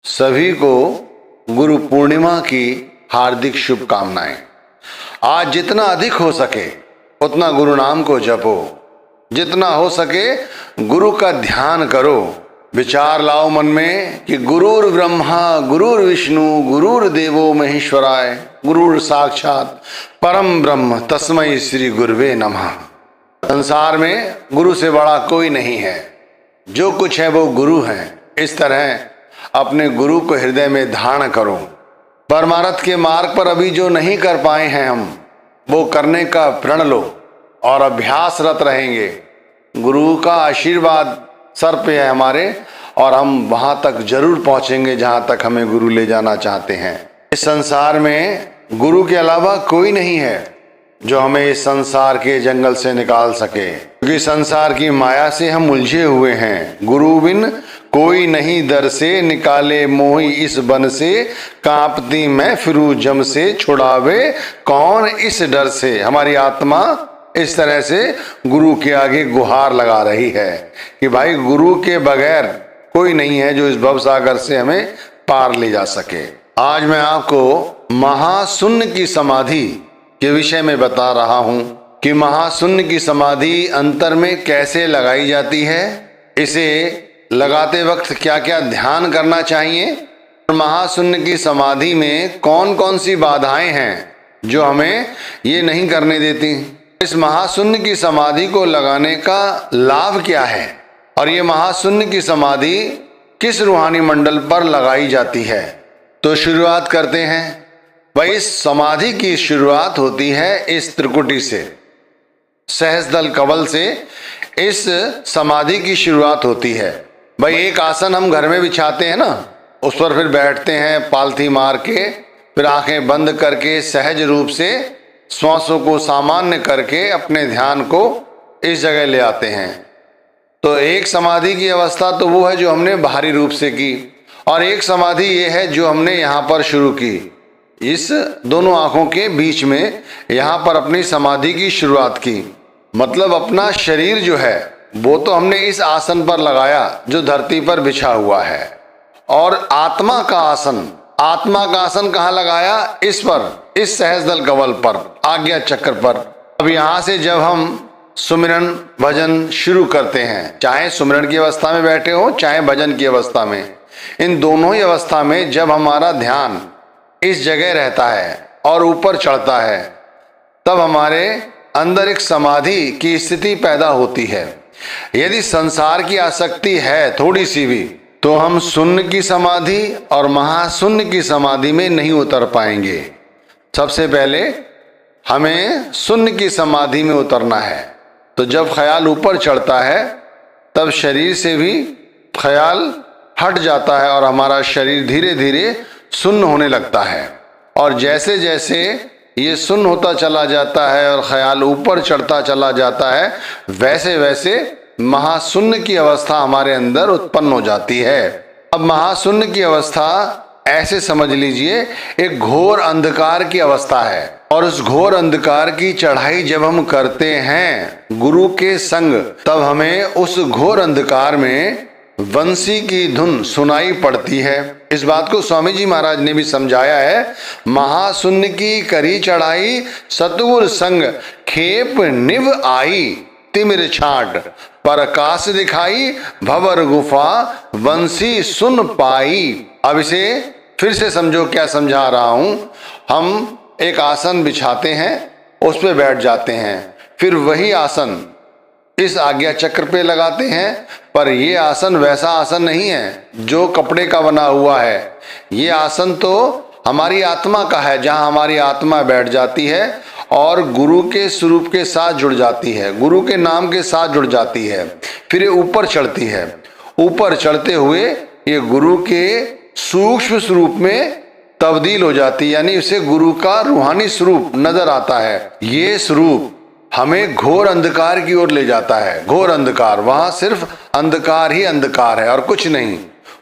सभी को गुरु पूर्णिमा की हार्दिक शुभकामनाएं। आज जितना अधिक हो सके उतना गुरु नाम को जपो, जितना हो सके गुरु का ध्यान करो। विचार लाओ मन में कि गुरुर ब्रह्मा गुरुर विष्णु गुरुर देवो महेश्वराय गुरुर साक्षात परम ब्रह्म तस्मै श्री गुरुवे नमः। संसार में गुरु से बड़ा कोई नहीं है, जो कुछ है वो गुरु है। इस तरह अपने गुरु को हृदय में धारण करो। परमार्थ के मार्ग पर अभी जो नहीं कर पाए हैं हम, वो करने का प्रण लो और अभ्यासरत रहेंगे। गुरु का आशीर्वाद सर पे है हमारे, और हम वहां तक जरूर पहुंचेंगे जहां तक हमें गुरु ले जाना चाहते हैं। इस संसार में गुरु के अलावा कोई नहीं है जो हमें इस संसार के जंगल से निकाल सके, क्योंकि संसार की माया से हम उलझे हुए हैं। गुरु बिन कोई नहीं दर से, निकाले मोही इस बन से, कांपती मैं फिरूं जम से, छुड़ावे कौन इस डर से। हमारी आत्मा इस तरह से गुरु के आगे गुहार लगा रही है कि भाई गुरु के बगैर कोई नहीं है जो इस भवसागर से हमें पार ले जा सके। आज मैं आपको महाशून्य की समाधि के विषय में बता रहा हूं कि महाशून्य की समाधि अंतर में कैसे लगाई जाती है, इसे लगाते वक्त क्या क्या ध्यान करना चाहिए, और महाशून्य की समाधि में कौन कौन सी बाधाएं हैं जो हमें ये नहीं करने देती। इस महाशून्य की समाधि को लगाने का लाभ क्या है, और ये महाशून्य की समाधि किस रूहानी मंडल पर लगाई जाती है। तो शुरुआत करते हैं। भाई इस समाधि की शुरुआत होती है इस त्रिकुटी से, सहस्त्रदल कवल से इस समाधि की शुरुआत होती है। भाई एक आसन हम घर में बिछाते हैं ना, उस पर फिर बैठते हैं पालथी मार के, फिर आंखें बंद करके सहज रूप से श्वासों को सामान्य करके अपने ध्यान को इस जगह ले आते हैं। तो एक समाधि की अवस्था तो वो है जो हमने बाहरी रूप से की, और एक समाधि ये है जो हमने यहाँ पर शुरू की। इस दोनों आंखों के बीच में यहाँ पर अपनी समाधि की शुरुआत की। मतलब अपना शरीर जो है वो तो हमने इस आसन पर लगाया जो धरती पर बिछा हुआ है, और आत्मा का आसन कहाँ लगाया? इस पर, इस सहस्त्रदल कवल पर, आज्ञा चक्र पर। अब यहाँ से जब हम सुमिरन भजन शुरू करते हैं, चाहे सुमिरन की अवस्था में बैठे हो चाहे भजन की अवस्था में, इन दोनों ही अवस्था में जब हमारा ध्यान इस जगह रहता है और ऊपर चढ़ता है, तब हमारे अंदर एक समाधि की स्थिति पैदा होती है। यदि संसार की आसक्ति है थोड़ी सी भी, तो हम शून्य की समाधि और महाशून्य की समाधि में नहीं उतर पाएंगे। सबसे पहले हमें शून्य की समाधि में उतरना है। तो जब ख्याल ऊपर चढ़ता है तब शरीर से भी ख्याल हट जाता है और हमारा शरीर धीरे धीरे शून्य होने लगता है। और जैसे जैसे ये शून्य होता चला जाता है और ख्याल ऊपर चढ़ता चला जाता है, वैसे वैसे महाशून्य की अवस्था हमारे अंदर उत्पन्न हो जाती है। अब महाशून्य की अवस्था ऐसे समझ लीजिए एक घोर अंधकार की अवस्था है, और उस घोर अंधकार की चढ़ाई जब हम करते हैं गुरु के संग, तब हमें उस घोर अंधकार में बंसी की धुन सुनाई पड़ती है। इस बात को स्वामी जी महाराज ने भी समझाया है। महाशून्य की करी चढ़ाई सतगुर संग, खेप निभ आई तिमिर छाट, प्रकाश दिखाई भंवर गुफा, बंसी सुन पाई। अब इसे फिर से समझो क्या समझा रहा हूं। हम एक आसन बिछाते हैं, उस पे बैठ जाते हैं, फिर वही आसन इस आज्ञा चक्र पे लगाते हैं, पर ये आसन वैसा आसन नहीं है जो कपड़े का बना हुआ है। ये आसन तो हमारी आत्मा का है, जहां हमारी आत्मा बैठ जाती है और गुरु के स्वरूप के साथ जुड़ जाती है, गुरु के नाम के साथ जुड़ जाती है। फिर ये ऊपर चढ़ती है, ऊपर चढ़ते हुए ये गुरु के सूक्ष्म स्वरूप में तब्दील हो जाती है, यानी उसे गुरु का रूहानी स्वरूप नजर आता है। ये स्वरूप हमें घोर अंधकार की ओर ले जाता है। घोर अंधकार, वहां सिर्फ अंधकार ही अंधकार है और कुछ नहीं।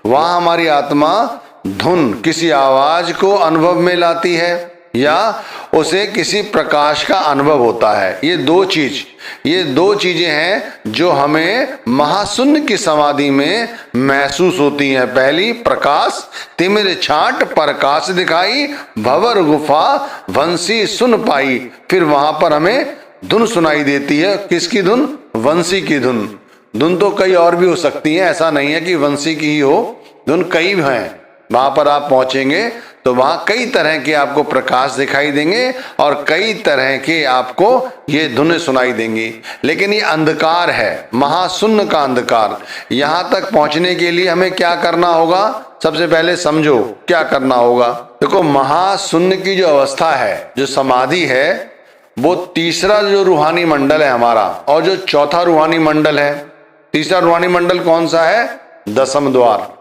वहां हमारी आत्मा धुन, किसी आवाज को अनुभव में लाती है, या उसे किसी प्रकाश का अनुभव होता है। ये दो चीजें हैं जो हमें महाशून्य की समाधि में महसूस होती हैं। पहली, प्रकाश, तिमिर छाट प्रकाश दिखाई, भंवर गुफा वंशी सुन पाई। फिर वहां पर हमें धुन सुनाई देती है। किसकी धुन? वंशी की धुन। धुन तो कई और भी हो सकती है, ऐसा नहीं है कि वंशी की ही हो, धुन कई हैं। वहां पर आप पहुंचेंगे तो वहां कई तरह के आपको प्रकाश दिखाई देंगे और कई तरह के आपको ये धुनें सुनाई देंगी। लेकिन ये अंधकार है, महाशून्य का अंधकार। यहां तक पहुंचने के लिए हमें क्या करना होगा? सबसे पहले समझो क्या करना होगा। देखो, महाशून्य की जो अवस्था है, जो समाधि है, वो तीसरा जो रूहानी मंडल है हमारा, और जो चौथा रूहानी मंडल है। तीसरा रूहानी मंडल कौन सा है? दशम द्वार।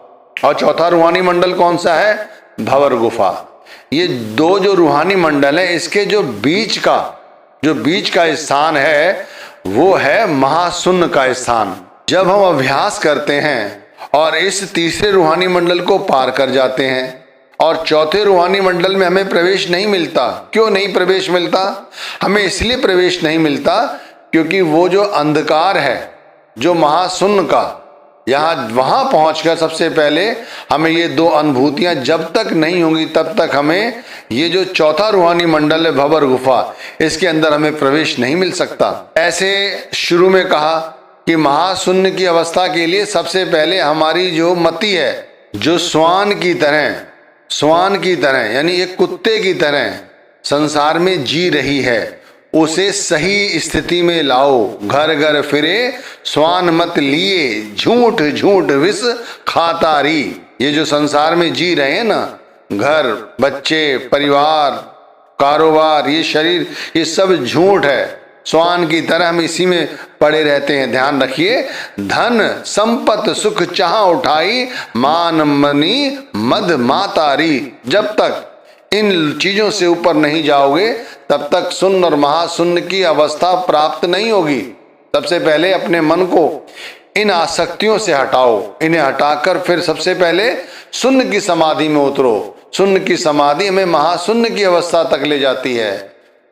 और चौथा रूहानी मंडल कौन सा है? भंवर गुफा। ये दो जो रूहानी मंडल है, इसके जो बीच का स्थान है, वो है महाशून्य का स्थान। जब हम अभ्यास करते हैं और इस तीसरे रूहानी मंडल को पार कर जाते हैं और चौथे रूहानी मंडल में हमें प्रवेश नहीं मिलता। क्यों नहीं प्रवेश मिलता? हमें इसलिए प्रवेश नहीं मिलता क्योंकि वो जो अंधकार है, जो महाशून्य का, वहां पहुंचकर सबसे पहले हमें ये दो अनुभूतियां जब तक नहीं होंगी तब तक हमें ये जो चौथा रूहानी मंडल है भंवर गुफा, इसके अंदर हमें प्रवेश नहीं मिल सकता। ऐसे शुरू में कहा कि महाशून्य की अवस्था के लिए सबसे पहले हमारी जो मति है, जो श्वान की तरह यानी एक कुत्ते की तरह संसार में जी रही है, उसे सही स्थिति में लाओ। घर घर फिरे स्वान मत लिए, झूठ झूठ विष खातारी। ये जो संसार में जी रहे हैं ना, घर, बच्चे, परिवार, कारोबार, ये शरीर, ये सब झूठ है। स्वान की तरह हम इसी में पड़े रहते हैं। ध्यान रखिए, धन संपत सुख चाह उठाई, मान मनी मद मातारी। जब तक इन चीजों से ऊपर नहीं जाओगे तब तक शून्य और महाशून्य की अवस्था प्राप्त नहीं होगी। सबसे पहले अपने मन को इन आसक्तियों से हटाओ। इन्हें हटाकर फिर सबसे पहले शून्य की समाधि में उतरो। शून्य की समाधि हमें महाशून्य की अवस्था तक ले जाती है।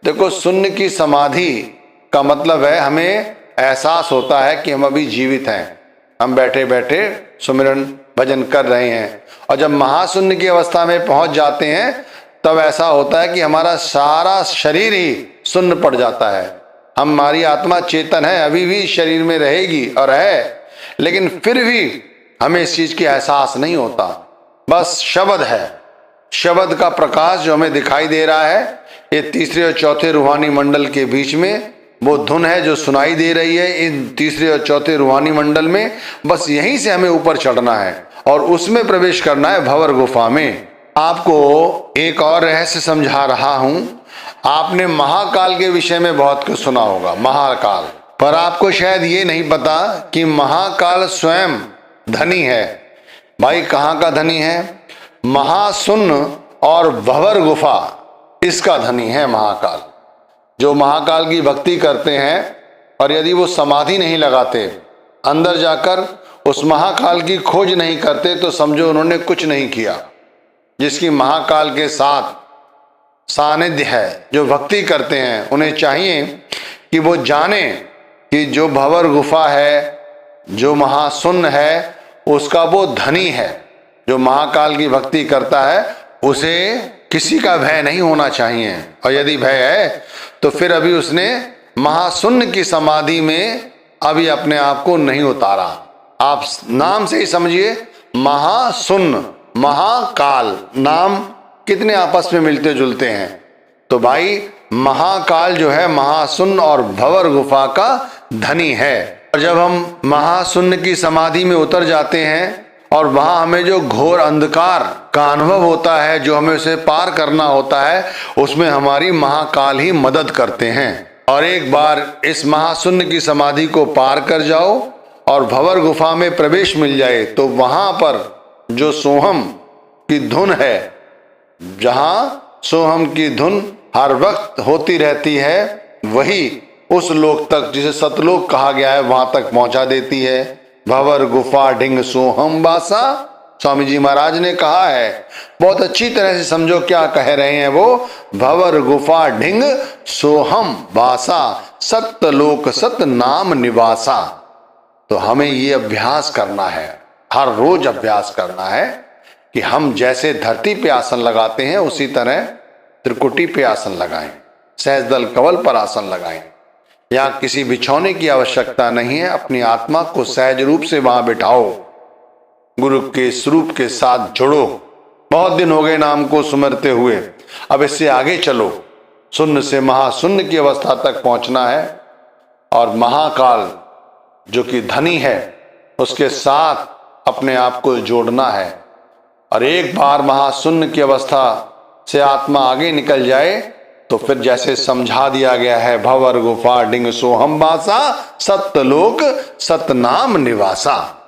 देखो, शून्य की समाधि का मतलब है हमें एहसास होता है कि हम अभी जीवित हैं, हम बैठे बैठे सुमिरन भजन कर रहे हैं। और जब महाशून्य की अवस्था में पहुंच जाते हैं तब ऐसा होता है कि हमारा सारा शरीर ही शून्य पड़ जाता है। हमारी आत्मा चेतन है, अभी भी शरीर में रहेगी और है, लेकिन फिर भी हमें इस चीज की एहसास नहीं होता। बस शब्द है, शब्द का प्रकाश जो हमें दिखाई दे रहा है, ये तीसरे और चौथे रूहानी मंडल के बीच में वो धुन है जो सुनाई दे रही है। इन तीसरे और चौथे रूहानी मंडल में बस यहीं से हमें ऊपर चढ़ना है और उसमें प्रवेश करना है भंवर गुफा में। आपको एक और रहस्य समझा रहा हूं। आपने महाकाल के विषय में बहुत कुछ सुना होगा, महाकाल, पर आपको शायद ये नहीं पता कि महाकाल स्वयं धनी है। भाई, कहाँ का धनी है? महाशून्य और भंवर गुफा, इसका धनी है महाकाल। जो महाकाल की भक्ति करते हैं और यदि वो समाधि नहीं लगाते, अंदर जाकर उस महाकाल की खोज नहीं करते, तो समझो उन्होंने कुछ नहीं किया। जिसकी महाकाल के साथ सानिध्य है, जो भक्ति करते हैं, उन्हें चाहिए कि वो जाने कि जो भंवर गुफा है, जो महाशून्य है, उसका वो धनी है। जो महाकाल की भक्ति करता है उसे किसी का भय नहीं होना चाहिए, और यदि भय है तो फिर अभी उसने महाशून्य की समाधि में अभी अपने आप को नहीं उतारा। आप नाम से ही समझिए, महाशून्य, महाकाल, नाम कितने आपस में मिलते जुलते हैं। तो भाई, महाकाल जो है महाशून्य और भंवर गुफा का धनी है। और जब हम महाशून्य की समाधि में उतर जाते हैं और वहां हमें जो घोर अंधकार का अनुभव होता है, जो हमें उसे पार करना होता है, उसमें हमारी महाकाल ही मदद करते हैं। और एक बार इस महाशून्य की समाधि को पार कर जाओ और भंवर गुफा में प्रवेश मिल जाए, तो वहां पर जो सोहम की धुन है, जहां सोहम की धुन हर वक्त होती रहती है, वही उस लोक तक, जिसे सतलोक कहा गया है, वहां तक पहुंचा देती है। भंवर गुफा ढिंग सोहम बासा, स्वामी जी महाराज ने कहा है, बहुत अच्छी तरह से समझो क्या कह रहे हैं वो। भवर गुफा ढिंग सोहम वासा, सत्य लोक सत नाम निवासा। तो हमें ये अभ्यास करना है, हर रोज अभ्यास करना है कि हम जैसे धरती पे आसन लगाते हैं उसी तरह त्रिकुटी पे आसन लगाएं, सहस्त्रदल कमल पर आसन लगाएं। यहाँ किसी बिछौने की आवश्यकता नहीं है, अपनी आत्मा को सहज रूप से वहां बिठाओ, गुरु के स्वरूप के साथ जुड़ो। बहुत दिन हो गए नाम को सुमरते हुए, अब इससे आगे चलो, शून्य से महाशून्य की अवस्था तक पहुंचना है और महाकाल जो कि धनी है उसके साथ अपने आप को जोड़ना है। और एक बार महाशून्य की अवस्था से आत्मा आगे निकल जाए तो फिर जैसे समझा दिया गया है, भवर गुफा ढिंग सोहम वासा, सत्य लोक सतनाम निवासा।